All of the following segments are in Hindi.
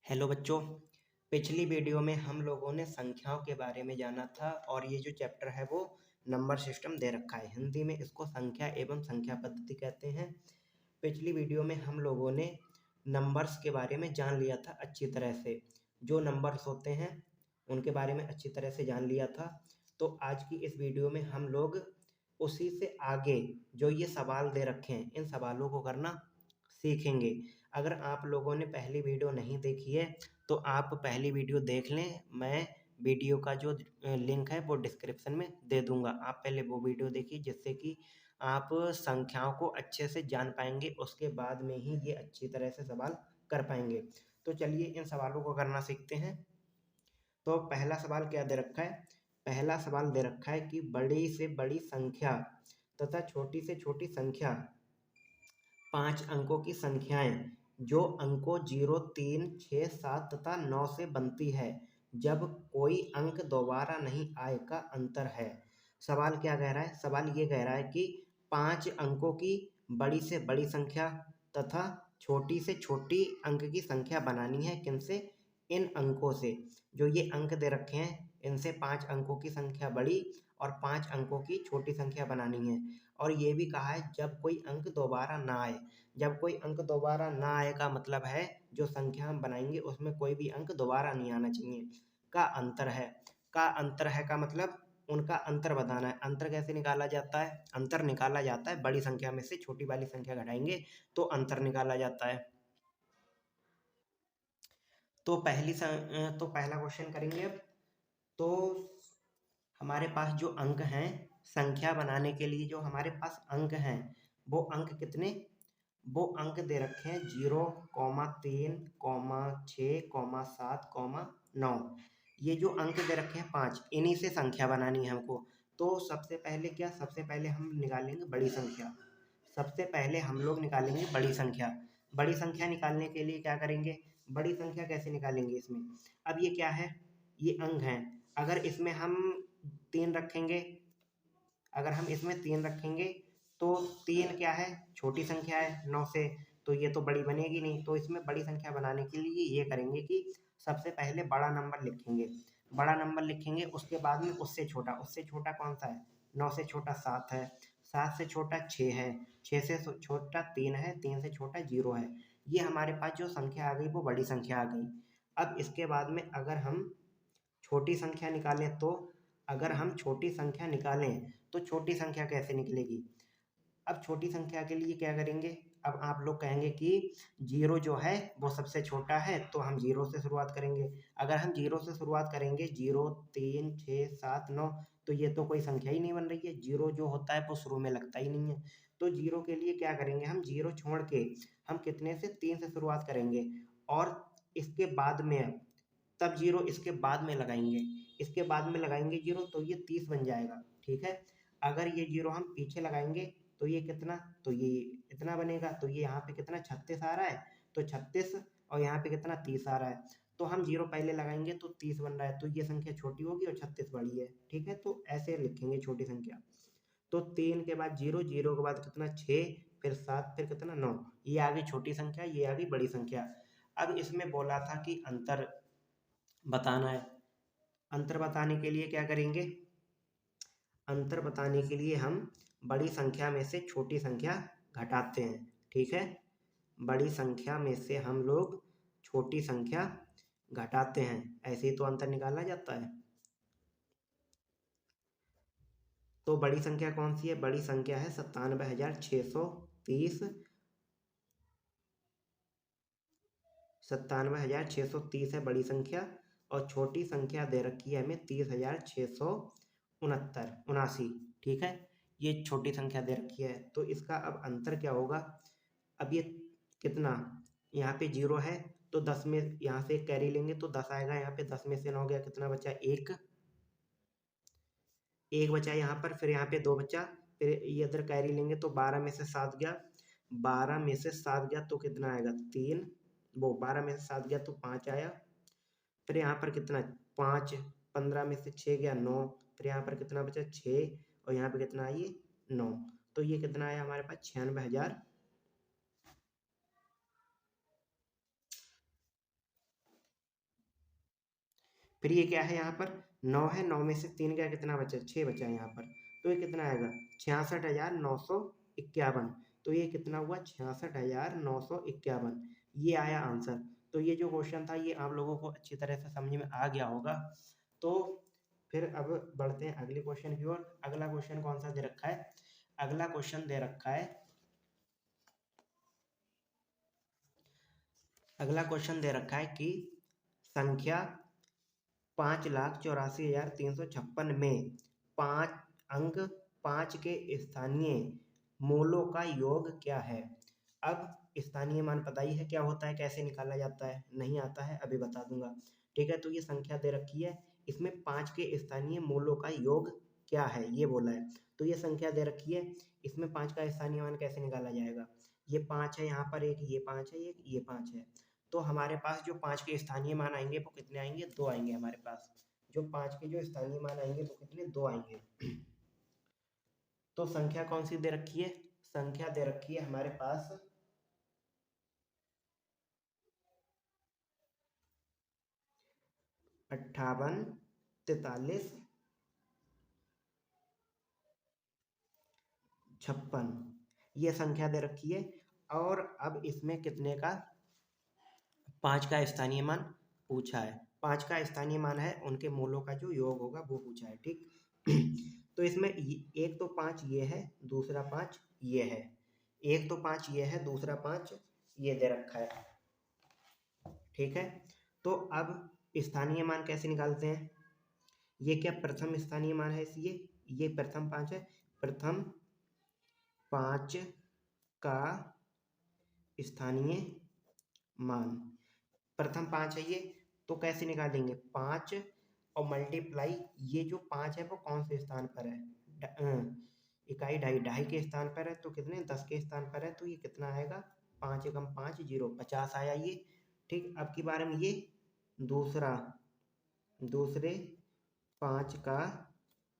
हेलो बच्चों। पिछली वीडियो में हम लोगों ने संख्याओं के बारे में जाना था और ये जो चैप्टर है वो नंबर सिस्टम दे रखा है। हिंदी में इसको संख्या एवं संख्या पद्धति कहते हैं। पिछली वीडियो में हम लोगों ने नंबर्स के बारे में जान लिया था अच्छी तरह से। जो नंबर्स होते हैं उनके बारे में अच्छी तरह से जान लिया था। तो आज की इस वीडियो में हम लोग उसी से आगे जो ये सवाल दे रखे हैं इन सवालों को करना सीखेंगे। अगर आप लोगों ने पहली वीडियो नहीं देखी है तो आप पहली वीडियो देख लें। मैं वीडियो का जो लिंक है वो डिस्क्रिप्शन में दे दूंगा। आप पहले वो वीडियो देखिए जिससे कि आप संख्याओं को अच्छे से जान पाएंगे। उसके बाद में ही ये अच्छी तरह से सवाल कर पाएंगे। तो चलिए इन सवालों को करना सीखते हैं। तो पहला सवाल क्या दे रखा है? पहला सवाल दे रखा है कि बड़ी से बड़ी संख्या तथा छोटी से छोटी संख्या 5 अंकों की संख्याएं जो अंकों 0, 3, 6, 7 तथा 9 से बनती है जब कोई अंक दोबारा नहीं आए का अंतर है। सवाल क्या कह रहा है? सवाल ये कह रहा है कि 5 अंकों की बड़ी से बड़ी संख्या तथा छोटी से छोटी अंक की संख्या बनानी है। किनसे? इन अंकों से। जो ये अंक दे रखे हैं इनसे 5 अंकों की संख्या बड़ी और 5 अंकों की छोटी संख्या बनानी है। और ये भी कहा है जब कोई अंक दोबारा ना आए। जब कोई अंक दोबारा ना आए का मतलब है जो संख्या हम बनाएंगे उसमें कोई भी अंक दोबारा नहीं आना चाहिए। का अंतर है। का अंतर है का मतलब उनका अंतर बताना है। अंतर कैसे निकाला जाता है? अंतर निकाला जाता है बड़ी संख्या में से छोटी वाली संख्या घटाएंगे तो अंतर निकाला जाता है। तो तो पहला क्वेश्चन करेंगे अब। तो हमारे पास जो अंक हैं संख्या बनाने के लिए जो हमारे पास अंक हैं वो अंक कितने? वो अंक दे रखे हैं 0, 3, 6, 7, 9। ये जो अंक दे रखे हैं 5 इन्हीं से संख्या बनानी है हमको। तो सबसे पहले क्या? सबसे पहले हम निकालेंगे बड़ी संख्या। सबसे पहले हम लोग निकालेंगे बड़ी संख्या। बड़ी संख्या निकालने के लिए क्या करेंगे? बड़ी संख्या कैसे निकालेंगे इसमें? अब ये क्या है? ये अंक हैं। अगर इसमें हम 3 रखेंगे, अगर हम इसमें 3 रखेंगे तो 3 क्या है? छोटी संख्या है 9 से, तो ये तो बड़ी बनेगी नहीं। तो इसमें बड़ी संख्या बनाने के लिए ये करेंगे कि सबसे पहले बड़ा नंबर लिखेंगे। बड़ा नंबर लिखेंगे उसके बाद में उससे छोटा कौन सा है? 9 से छोटा 7 है, 7 से छोटा 6 है, 6 से छोटा 3 है, 3 से छोटा 0 है। ये हमारे पास जो संख्या आ गई वो बड़ी संख्या आ गई। अब इसके बाद में अगर हम छोटी संख्या निकालें तो अगर हम छोटी संख्या निकालें तो छोटी संख्या कैसे निकलेगी? अब छोटी संख्या के लिए क्या करेंगे? अब आप लोग कहेंगे कि 0 जो है वो सबसे छोटा है तो हम 0 से शुरुआत करेंगे। अगर हम 0 से शुरुआत करेंगे 0, 3, 6, 7, 9 तो ये तो कोई संख्या ही नहीं बन रही है। 0 जो होता है वो शुरू में लगता ही नहीं है। तो 0 के लिए क्या करेंगे? हम 0 छोड़ के हम कितने से? 3 से शुरुआत करेंगे और इसके बाद में तब 0 इसके बाद में लगाएंगे। इसके बाद में लगाएंगे 0 तो ये 30 बन जाएगा। ठीक है। अगर ये 0 हम पीछे लगाएंगे तो ये कितना? तो ये इतना बनेगा। तो ये यहाँ पे कितना? 36 आ रहा है। तो 36 और यहाँ पे कितना? 30 आ रहा है। तो हम 0 पहले लगाएंगे तो 30 बन रहा है। तो ये संख्या छोटी होगी और 36 बड़ी है। ठीक है। तो ऐसे लिखेंगे छोटी संख्या। तो 3 के बाद 0, 0 के बाद कितना? 6, फिर 7, फिर कितना? 9। ये आ गई छोटी संख्या, ये आ गई बड़ी संख्या। अब इसमें बोला था कि अंतर बताना है। अंतर बताने के लिए क्या करेंगे? अंतर बताने के लिए हम बड़ी संख्या में से छोटी संख्या घटाते हैं। ठीक है। बड़ी संख्या में से हम लोग छोटी संख्या घटाते हैं। ऐसे ही तो अंतर निकाला जाता है। तो बड़ी संख्या कौन सी है? बड़ी संख्या है 97,630। 97,630 है बड़ी संख्या। और छोटी संख्या दे रखी है हमें 30,669 ठीक है। ये छोटी संख्या दे रखी है। तो इसका अब अंतर क्या होगा? अब ये कितना? यहाँ पे 0 है तो 10 में यहाँ से एक कैरी लेंगे तो 10 आएगा। यहाँ पे 10 में से 9 गया, कितना बचा? 1। 1 बचा यहाँ पर, फिर यहाँ पे 2 बचा, फिर ये इधर कैरी लेंगे तो 12 में से 7 गया। 12 में से 7 गया तो कितना आएगा? 3। वो 12 में से 7 गया तो 5 आया। फिर यहाँ पर कितना? 5। 15 में से 6 गया 9। फिर यहाँ पर कितना बचा? 6। और यहाँ पे कितना आई? 9। तो ये कितना आया हमारे पास? 96,000। फिर ये क्या है यहाँ पर 9 है, 9 में से 3 गया, कितना बचा, 6 बचा यहाँ पर। तो ये कितना आएगा 66,951। तो ये कितना हुआ 66,951, ये आया आंसर। तो ये जो क्वेश्चन था ये आप लोगों को अच्छी तरह से समझ में आ गया होगा। तो फिर अब बढ़ते हैं अगले क्वेश्चन की ओर। अगला क्वेश्चन कौन सा दे रखा है? अगला क्वेश्चन दे रखा है, अगला क्वेश्चन दे रखा है कि संख्या 5,84,356 में 5 अंक 5 के स्थानीय मूलों का योग क्या है? अब स्थानीय मान पता ही है क्या होता है, कैसे निकाला जाता है, नहीं आता है, अभी बता दूंगा। ठीक है, तो ये संख्या दे रखी है, इसमें 5 के स्थानीय मूलों का योग क्या है ये बोला है। तो ये संख्या दे रखी है, इसमें 5 का स्थानीय मान कैसे निकाला जाएगा? ये 5 है यहाँ पर, एक ये 5 है, एक ये 5 है। तो हमारे पास जो 5 के स्थानीय मान आएंगे वो कितने आएंगे? 2 आएंगे हमारे पास। जो 5 के जो स्थानीय मान आएंगे वो कितने? 2 आएंगे। तो संख्या कौन सी दे रखी है? संख्या दे रखी है हमारे पास 58, 43, 56, ये संख्या दे रखी है। और अब इसमें कितने का 5 का स्थानीय मान पूछा है। 5 का स्थानीय मान है, उनके मूलों का जो योग होगा वो पूछा है। ठीक तो इसमें एक तो 5 ये है, दूसरा 5 ये है। एक तो 5 ये है, दूसरा 5 ये दे रखा है। ठीक है, तो अब स्थानीय मान कैसे निकालते हैं? ये क्या प्रथम स्थानीय मान है? ये प्रथम 5 है। प्रथम 5 का स्थानीय मान, प्रथम 5 है ये, तो कैसे निकालेंगे? 5 और मल्टीप्लाई, ये जो 5 है वो कौन से स्थान पर है? इकाई ढाई, ढाई के स्थान पर है, तो कितने? 10 के स्थान पर है, तो ये कितना आएगा? 5 एकम 5, 0, 50 आया ये। ठीक, अब की बार में ये दूसरे 5 का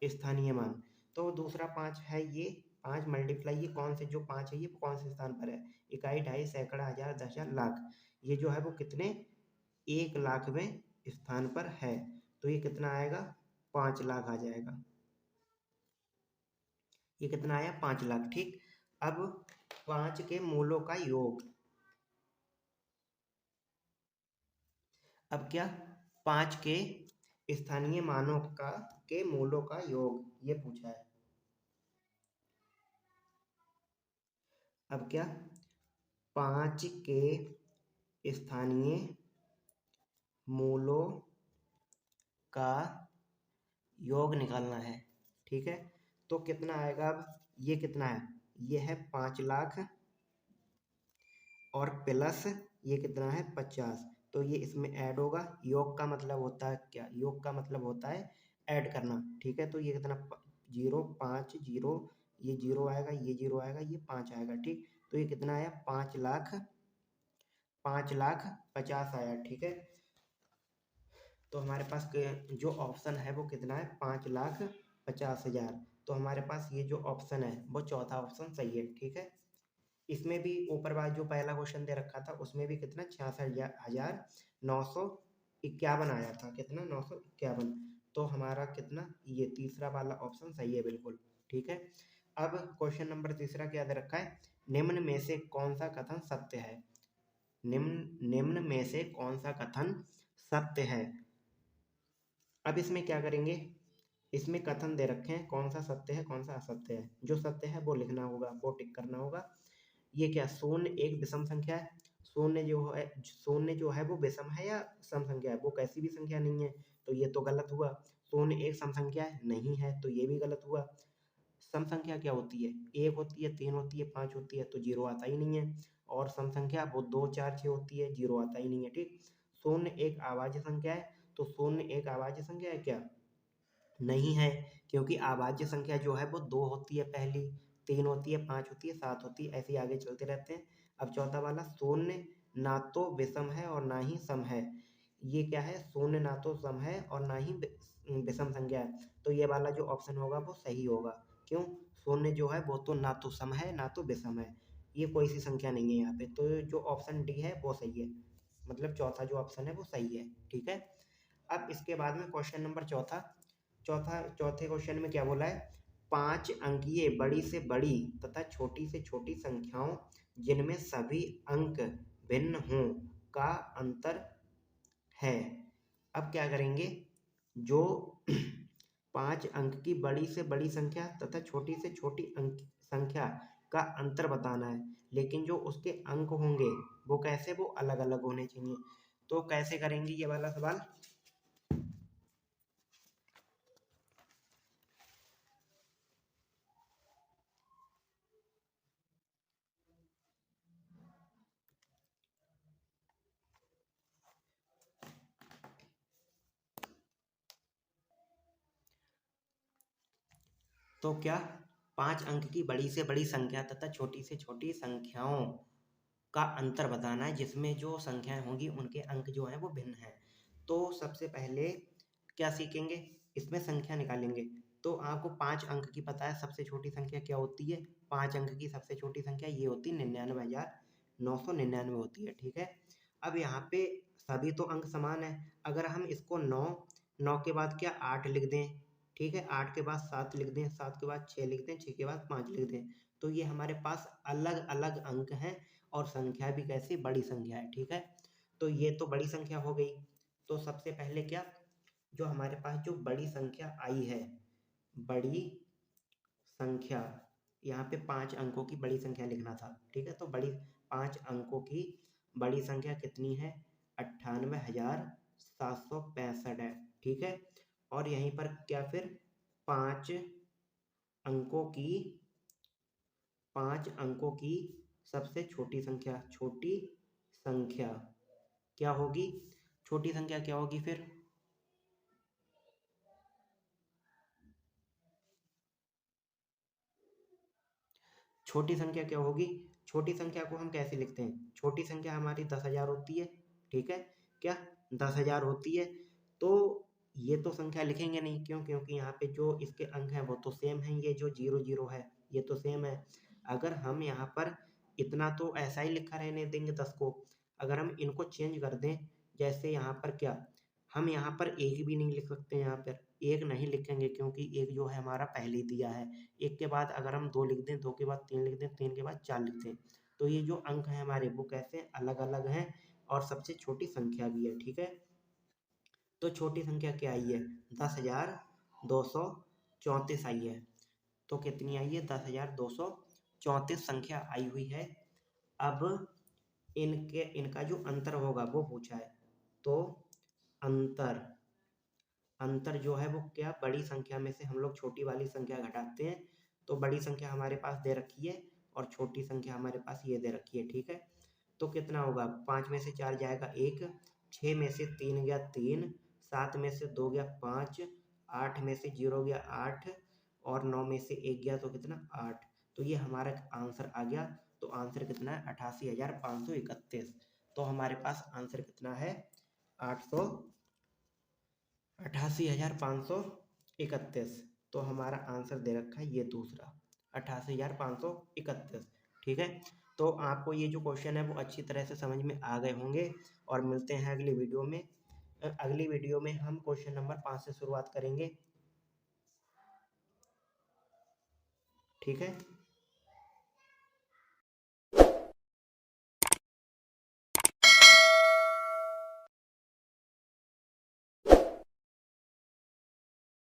स्थानीय मान, तो दूसरा 5 है ये, 5 मल्टीप्लाई ये कौन से, जो 5 है ये कौन से स्थान पर है? इकाई, ढाई, सैकड़ा, हजार, दशक, लाख, ये जो है वो कितने? 1,00,000वें स्थान पर है। तो ये कितना आएगा? 5 लाख आ जाएगा। ये कितना आया? 5 लाख। ठीक, अब 5 के मूलों का योग, अब क्या 5 के स्थानीय मानों का के मूलों का योग ये पूछा है। अब क्या 5 के स्थानीय मूलों का योग निकालना है। ठीक है, तो कितना आएगा? अब ये कितना है? ये है 5 लाख और प्लस ये कितना है? 50। तो ये इसमें ऐड होगा। योग का मतलब होता है क्या? योग का मतलब होता है ऐड करना। ठीक है, तो ये कितना 0, 5, 0, ये 0 आएगा, ये 0 आएगा, ये 5 आएगा। ठीक, तो ये कितना आया? 5,50,000 आया। ठीक है, तो हमारे पास जो ऑप्शन है वो कितना है? 5,50,000। तो हमारे पास ये जो ऑप्शन है वो चौथा ऑप्शन सही है। ठीक है, इसमें भी ऊपर वाला जो पहला क्वेश्चन दे रखा था उसमें भी कितना 66,951 आया था। कितना? 951। तो हमारा कितना, ये तीसरा वाला ऑप्शन सही है बिल्कुल। ठीक है, अब क्वेश्चन नंबर तीसरा क्या दे रखा है? निम्न में से कौन सा कथन सत्य है? निम्न में से कौन सा कथन सत्य है? अब इसमें क्या करेंगे? इसमें कथन दे रखे हैं, कौन सा सत्य है कौन सा असत्य है। जो सत्य है वो लिखना होगा, वो टिक करना होगा। ये क्या शून्य एक विषम संख्या है? शून्य जो है वो विषम है या सम संख्या है? वो कैसी भी संख्या नहीं है, तो ये तो गलत हुआ। शून्य एक सम संख्या है? नहीं है, तो ये भी गलत हुआ। सम संख्या क्या होती है? 1 होती है, 3 होती है, 5 होती है, तो 0 आता ही नहीं है। और सम संख्या वो 2, 4, 6 होती है, 0 आता ही नहीं है। ठीक, शून्य एक अभाज्य संख्या है, तो शून्य एक अभाज्य संख्या है क्या? नहीं है, क्योंकि अभाज्य संख्या जो है वो 2 होती है पहली, 3 होती है, 5 होती है, 7 होती है, ऐसे ही आगे चलते रहते हैं। अब चौथा वाला शून्य ना तो विषम है और ना ही सम है। ये क्या है? शून्य ना तो सम है और ना ही विषम संख्या है। तो ये वाला जो ऑप्शन होगा वो सही होगा। क्यों? शून्य जो है वो तो ना तो सम है ना तो विषम है, ये कोई सी संख्या नहीं है यहाँ पे। तो जो ऑप्शन डी है वो सही है, मतलब चौथा जो ऑप्शन है वो सही है। ठीक है, अब इसके बाद में क्वेश्चन नंबर चौथे क्वेश्चन में क्या बोला है, 5 अंकीय बड़ी से बड़ी तथा छोटी से छोटी संख्याओं जिनमें सभी अंक भिन्न हों का अंतर है। अब क्या करेंगे, जो 5 अंक की बड़ी से बड़ी संख्या तथा छोटी से छोटी अंक संख्या का अंतर बताना है, लेकिन जो उसके अंक होंगे वो कैसे, वो अलग अलग होने चाहिए। तो कैसे करेंगे ये वाला सवाल, तो क्या 5 अंक की बड़ी से बड़ी संख्या तथा छोटी से छोटी संख्याओं का अंतर बताना है, जिसमें जो संख्याएं होंगी उनके अंक जो हैं वो भिन्न हैं। तो सबसे पहले क्या सीखेंगे, इसमें संख्या निकालेंगे। तो आपको 5 अंक की पता है सबसे छोटी संख्या क्या होती है, 5 अंक की सबसे छोटी संख्या ये होती है 99,999 होती है, ठीक है। अब यहाँ पे सभी तो अंक समान है, अगर हम इसको 9 के बाद क्या 8 लिख दें, ठीक है, 8 के बाद 7 लिख दें, 7 के बाद 6 लिख दें, 6 के बाद 5 लिख दें, तो ये हमारे पास अलग अलग अंक हैं और संख्या भी कैसी, बड़ी संख्या है, ठीक है। तो ये तो बड़ी संख्या हो गई। तो सबसे पहले क्या, जो हमारे पास जो बड़ी संख्या आई है, बड़ी संख्या, यहाँ पे 5 अंकों की बड़ी संख्या लिखना था, ठीक है। तो बड़ी 5 अंकों की बड़ी संख्या कितनी है, 98,765 है, ठीक है। और यहीं पर क्या फिर 5 अंकों की 5 अंकों की सबसे छोटी संख्या क्या होगी, छोटी संख्या क्या होगी फिर, छोटी संख्या क्या होगी, छोटी संख्या को हम कैसे लिखते हैं, छोटी संख्या हमारी 10,000 होती है, ठीक है, क्या 10,000 होती है। तो ये तो संख्या लिखेंगे नहीं, क्यों, क्योंकि यहाँ पे जो इसके अंक हैं वो तो सेम हैं, ये जो 00 है ये तो सेम है। अगर हम यहाँ पर इतना तो ऐसा ही लिखा रहने देंगे 10 को, अगर हम इनको चेंज कर दें, जैसे यहाँ पर क्या, हम यहाँ पर एक भी नहीं लिख सकते, यहाँ पर एक नहीं लिखेंगे क्योंकि एक जो है हमारा पहले ही दिया है, एक के बाद अगर हम 2 लिख दें, 2 के बाद 3 लिख दें, 3 के बाद 4 लिख दें, तो ये जो अंक हैं हमारे वो कैसे अलग अलग हैं और सबसे छोटी संख्या भी है, ठीक है। तो छोटी संख्या क्या आई है, 10,234 आई है। तो कितनी आई है, 10,234 संख्या आई हुई है। अब इनका जो अंतर होगा वो पूछा है, तो अंतर अंतर जो है वो क्या, बड़ी संख्या में से हम लोग छोटी वाली संख्या घटाते हैं, तो बड़ी संख्या हमारे पास दे रखी है और छोटी संख्या हमारे पास ये दे रखी है, ठीक है। तो कितना होगा, 5 में से 4 जाएगा 1, 6 में से 3 गया 3, 7 में से 2 गया 5, 8 में से 0 गया 8 और 9 में से 1 गया तो कितना 8। तो ये हमारा आंसर आ गया। तो आंसर कितना है, 88,531। तो हमारे पास आंसर कितना है, 88,531। तो हमारा आंसर दे रखा है ये दूसरा, 88,531, ठीक है। तो आपको ये जो क्वेश्चन है वो अच्छी तरह से समझ में आ गए होंगे और मिलते हैं अगली वीडियो में। अगली वीडियो में हम क्वेश्चन नंबर 5 से शुरुआत करेंगे, ठीक है।